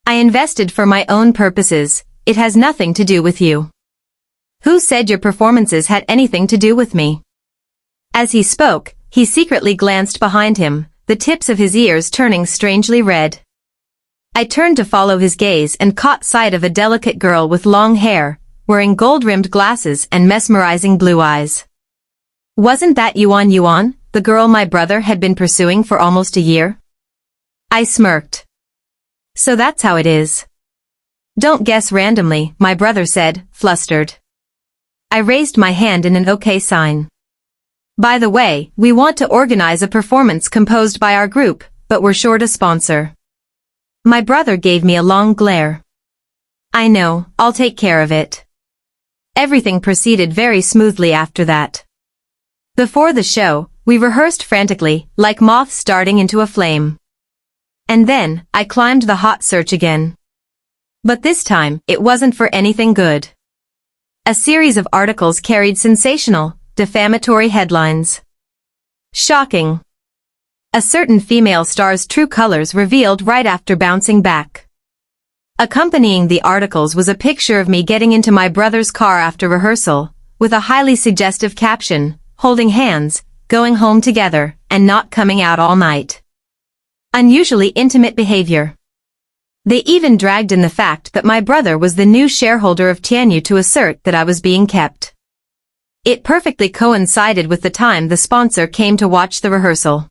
I invested for my own purposes, it has nothing to do with you. Who said your performances had anything to do with me?" As he spoke, he secretly glanced behind him, the tips of his ears turning strangely red. I turned to follow his gaze and caught sight of a delicate girl with long hair, wearing gold-rimmed glasses and mesmerizing blue eyes. Wasn't that Yuan, the girl my brother had been pursuing for almost a year? I smirked. "So that's how it is. Don't guess randomly," my brother said, flustered. I raised my hand in an okay sign. "By the way, we want to organize a performance composed by our group, but we're short a sponsor." My brother gave me a long glare. "I know, I'll take care of it." Everything proceeded very smoothly after that. Before the show, we rehearsed frantically, like moths darting into a flame. And then, I climbed the hot search again. But this time, it wasn't for anything good. A series of articles carried sensational, defamatory headlines. Shocking. A certain female star's true colors revealed right after bouncing back. Accompanying the articles was a picture of me getting into my brother's car after rehearsal, with a highly suggestive caption, "Holding hands, going home together, and not coming out all night." Unusually intimate behavior. They even dragged in the fact that my brother was the new shareholder of Tianyu to assert that I was being kept. It perfectly coincided with the time the sponsor came to watch the rehearsal.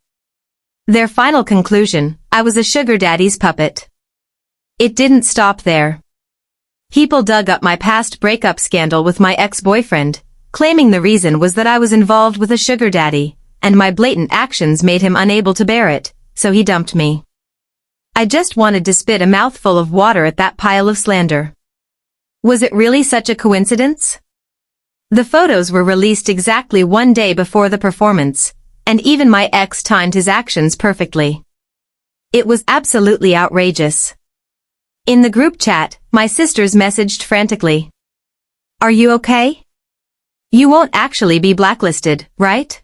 Their final conclusion, I was a sugar daddy's puppet. It didn't stop there. People dug up my past breakup scandal with my ex-boyfriend, claiming the reason was that I was involved with a sugar daddy, and my blatant actions made him unable to bear it, so he dumped me. I just wanted to spit a mouthful of water at that pile of slander. Was it really such a coincidence? The photos were released exactly one day before the performance, and even my ex timed his actions perfectly. It was absolutely outrageous. In the group chat, my sisters messaged frantically. "Are you okay? You won't actually be blacklisted, right?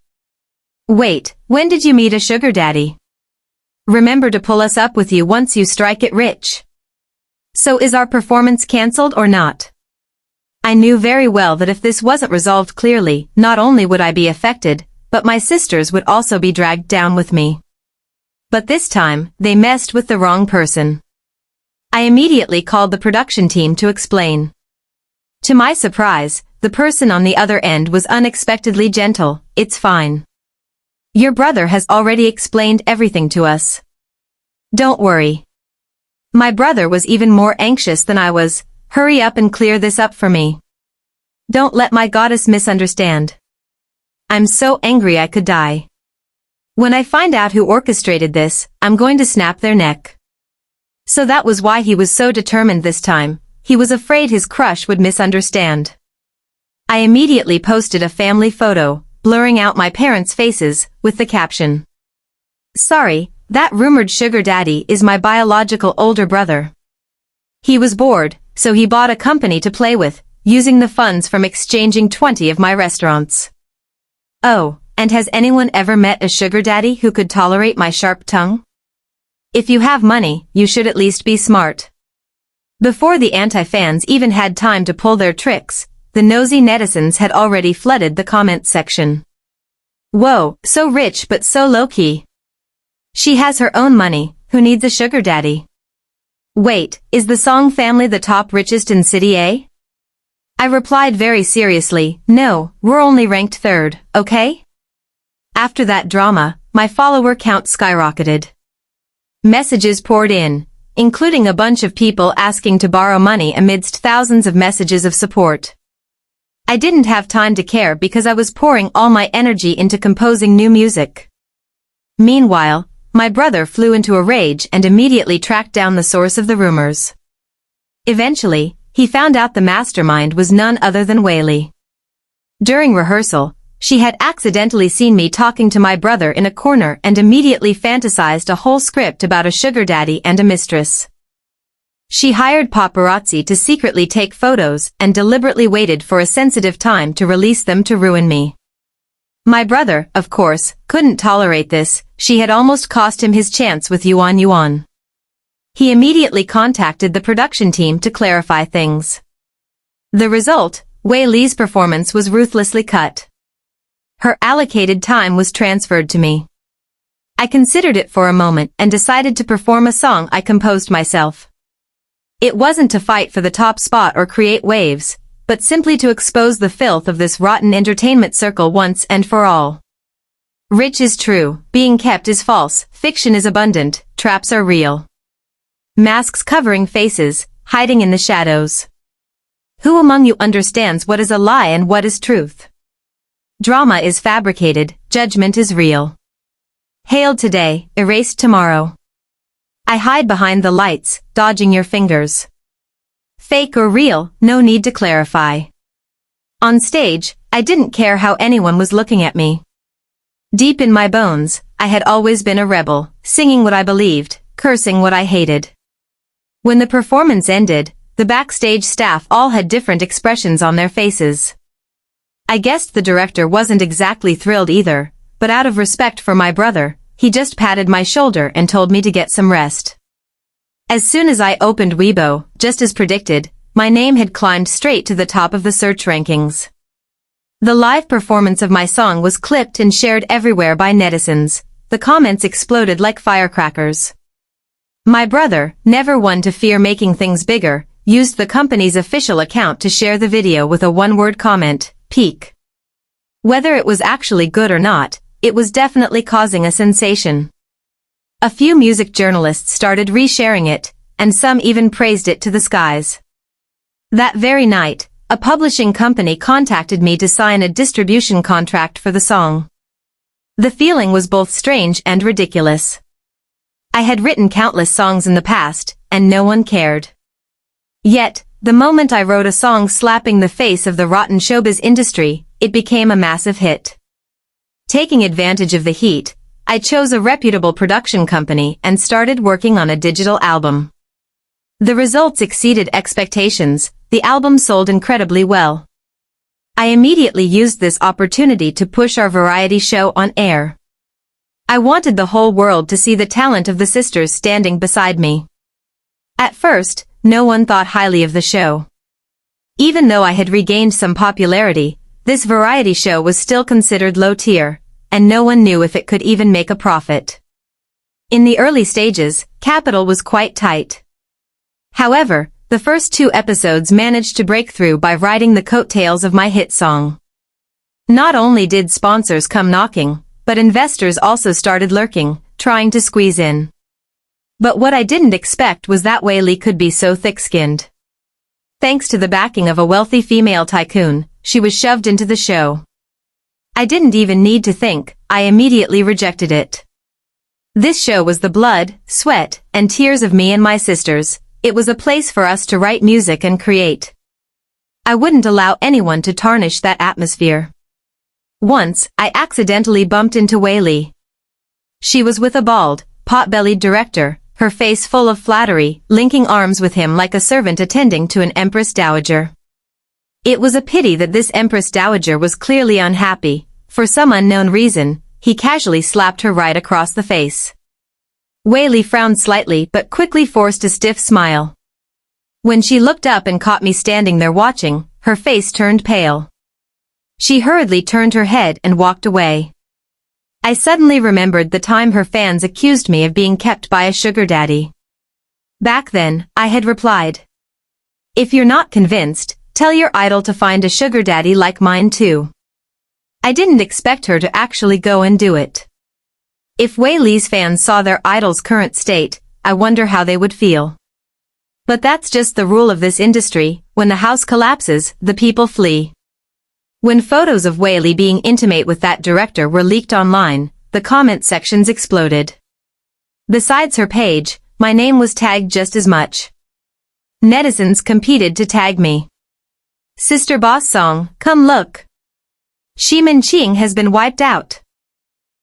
Wait, when did you meet a sugar daddy? Remember to pull us up with you once you strike it rich. So is our performance cancelled or not?" I knew very well that if this wasn't resolved clearly, not only would I be affected, but my sisters would also be dragged down with me. But this time, they messed with the wrong person. I immediately called the production team to explain. To my surprise, the person on the other end was unexpectedly gentle. "It's fine. Your brother has already explained everything to us. Don't worry." My brother was even more anxious than I was. "Hurry up and clear this up for me. Don't let my goddess misunderstand. I'm so angry I could die. When I find out who orchestrated this, I'm going to snap their neck." So that was why he was so determined this time. He was afraid his crush would misunderstand. I immediately posted a family photo, blurring out my parents' faces, with the caption, "Sorry, that rumored sugar daddy is my biological older brother. He was bored, so he bought a company to play with, using the funds from exchanging 20 of my restaurants." Oh, and has anyone ever met a sugar daddy who could tolerate my sharp tongue? If you have money, you should at least be smart. Before the anti-fans even had time to pull their tricks, the nosy netizens had already flooded the comments section. "Whoa, so rich but so low-key. She has her own money, who needs a sugar daddy? Wait, is the Song family the top richest in City A?" I replied very seriously, "No, we're only ranked third, okay?" After that drama, my follower count skyrocketed. Messages poured in. including a bunch of people asking to borrow money amidst thousands of messages of support. I didn't have time to care because I was pouring all my energy into composing new music. Meanwhile, my brother flew into a rage and immediately tracked down the source of the rumors. Eventually, he found out the mastermind was none other than Whaley. During rehearsal, she had accidentally seen me talking to my brother in a corner and immediately fantasized a whole script about a sugar daddy and a mistress. She hired paparazzi to secretly take photos and deliberately waited for a sensitive time to release them to ruin me. My brother, of course, couldn't tolerate this. She had almost cost him his chance with Yuan Yuan. He immediately contacted the production team to clarify things. The result, Wei Li's performance was ruthlessly cut. Her allocated time was transferred to me. I considered it for a moment and decided to perform a song I composed myself. It wasn't to fight for the top spot or create waves, but simply to expose the filth of this rotten entertainment circle once and for all. Rich is true, being kept is false, fiction is abundant, traps are real. Masks covering faces, hiding in the shadows. Who among you understands what is a lie and what is truth? Drama is fabricated, judgment is real. Hailed today, erased tomorrow. I hide behind the lights, dodging your fingers. Fake or real, no need to clarify. On stage, I didn't care how anyone was looking at me. Deep in my bones, I had always been a rebel, singing what I believed, cursing what I hated. When the performance ended, the backstage staff all had different expressions on their faces. I guessed the director wasn't exactly thrilled either, but out of respect for my brother, he just patted my shoulder and told me to get some rest. As soon as I opened Weibo, just as predicted, my name had climbed straight to the top of the search rankings. The live performance of my song was clipped and shared everywhere by netizens. The comments exploded like firecrackers. My brother, never one to fear making things bigger, used the company's official account to share the video with a one-word comment, peak. Whether it was actually good or not, it was definitely causing a sensation. A few music journalists started resharing it, and some even praised it to the skies. That very night, a publishing company contacted me to sign a distribution contract for the song. The feeling was both strange and ridiculous. I had written countless songs in the past, and no one cared. Yet, the moment I wrote a song slapping the face of the rotten showbiz industry, it became a massive hit. Taking advantage of the heat, I chose a reputable production company and started working on a digital album. The results exceeded expectations. The album sold incredibly well. I immediately used this opportunity to push our variety show on air. I wanted the whole world to see the talent of the sisters standing beside me. At first, no one thought highly of the show. Even though I had regained some popularity, this variety show was still considered low tier, and no one knew if it could even make a profit. In the early stages, capital was quite tight. However, the first 2 episodes managed to break through by riding the coattails of my hit song. Not only did sponsors come knocking, but investors also started lurking, trying to squeeze in. But what I didn't expect was that Wei Li could be so thick-skinned. Thanks to the backing of a wealthy female tycoon, she was shoved into the show. I didn't even need to think, I immediately rejected it. This show was the blood, sweat, and tears of me and my sisters. It was a place for us to write music and create. I wouldn't allow anyone to tarnish that atmosphere. Once, I accidentally bumped into Wei Li. She was with a bald, pot-bellied director, her face full of flattery, linking arms with him like a servant attending to an empress dowager. It was a pity that this empress dowager was clearly unhappy. For some unknown reason, he casually slapped her right across the face. Wei Li frowned slightly but quickly forced a stiff smile. When she looked up and caught me standing there watching, her face turned pale. She hurriedly turned her head and walked away. I suddenly remembered the time her fans accused me of being kept by a sugar daddy. Back then, I had replied, "If you're not convinced, tell your idol to find a sugar daddy like mine too." I didn't expect her to actually go and do it. If Wei Li's fans saw their idol's current state, I wonder how they would feel. But that's just the rule of this industry, when the house collapses, the people flee. When photos of Whaley being intimate with that director were leaked online, the comment sections exploded. Besides her page, my name was tagged just as much. Netizens competed to tag me. Sister Boss Song, come look. Ximen Qing has been wiped out.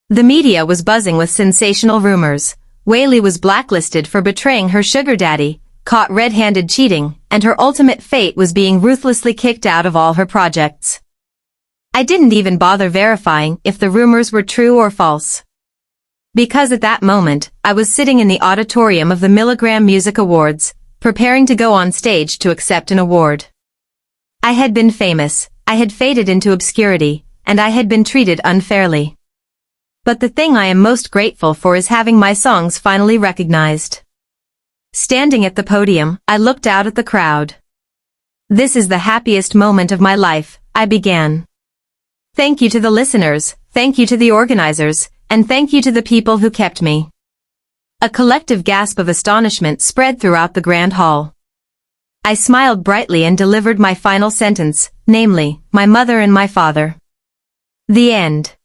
The media was buzzing with sensational rumors. Whaley was blacklisted for betraying her sugar daddy, caught red-handed cheating, and her ultimate fate was being ruthlessly kicked out of all her projects. I didn't even bother verifying if the rumors were true or false. Because at that moment, I was sitting in the auditorium of the Milligram Music Awards, preparing to go on stage to accept an award. I had been famous, I had faded into obscurity, and I had been treated unfairly. But the thing I am most grateful for is having my songs finally recognized. Standing at the podium, I looked out at the crowd. This is the happiest moment of my life, I began. Thank you to the listeners, thank you to the organizers, and thank you to the people who kept me. A collective gasp of astonishment spread throughout the grand hall. I smiled brightly and delivered my final sentence, namely, my mother and my father. The end.